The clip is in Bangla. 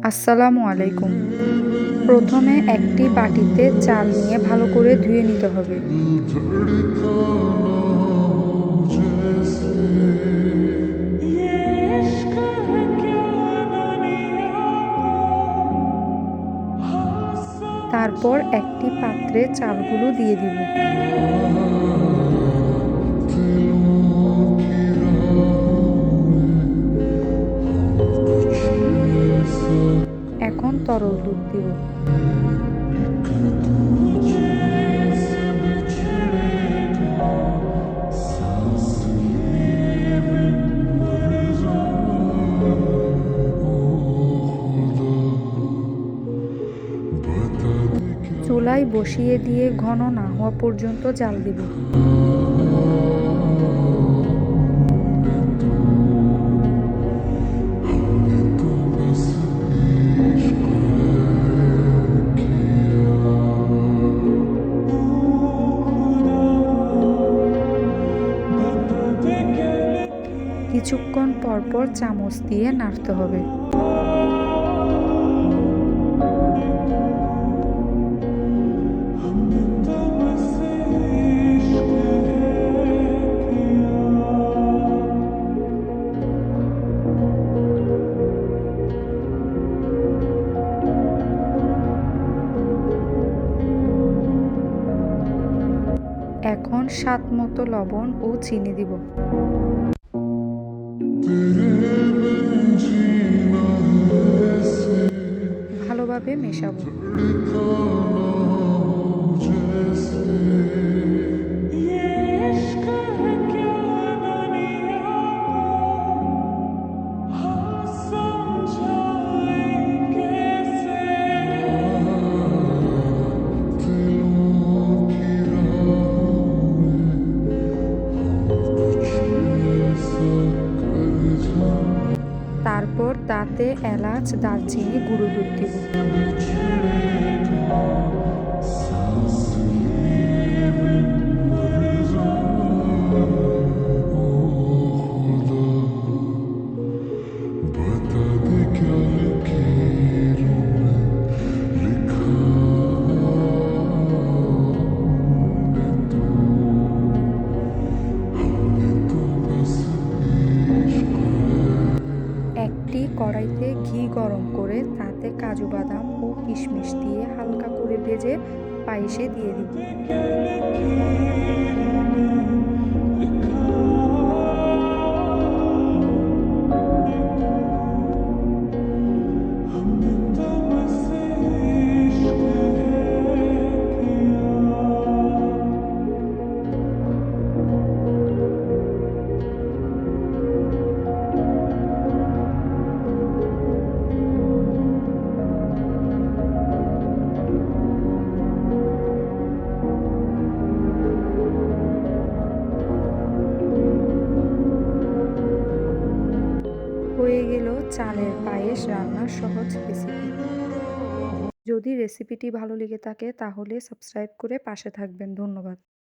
আসসালামু আলাইকুম। প্রথমে একটি বাটিতে চাল নিয়ে ভালো করে ধুয়ে নিতে হবে। তারপর একটি পাত্রে চালগুলো দিয়ে দিব। এখন তরল দুধ দিব। চুলায় বসিয়ে দিয়ে ঘন না হওয়া পর্যন্ত জাল দিব। কিছুক্ষণ পরপর চামচ দিয়ে নাড়তে হবে। এখন স্বাদ মতো লবণ ও চিনি দিব। ভালোভাবে মেশাবো। তারপর তাতে এলাচ, দারচিনি, গুঁড়ো দুধ দিব। একটি কড়াইতে ঘি গরম করে তাতে কাজু বাদাম ও কিশমিশ দিয়ে হালকা করে ভেজে পায়েসে দিয়ে দিব। হয়ে গেল চালের পায়েস রান্নার সহজ রেসিপি। যদি রেসিপিটি ভালো লেগে থাকে তাহলে সাবস্ক্রাইব করে পাশে থাকবেন। ধন্যবাদ।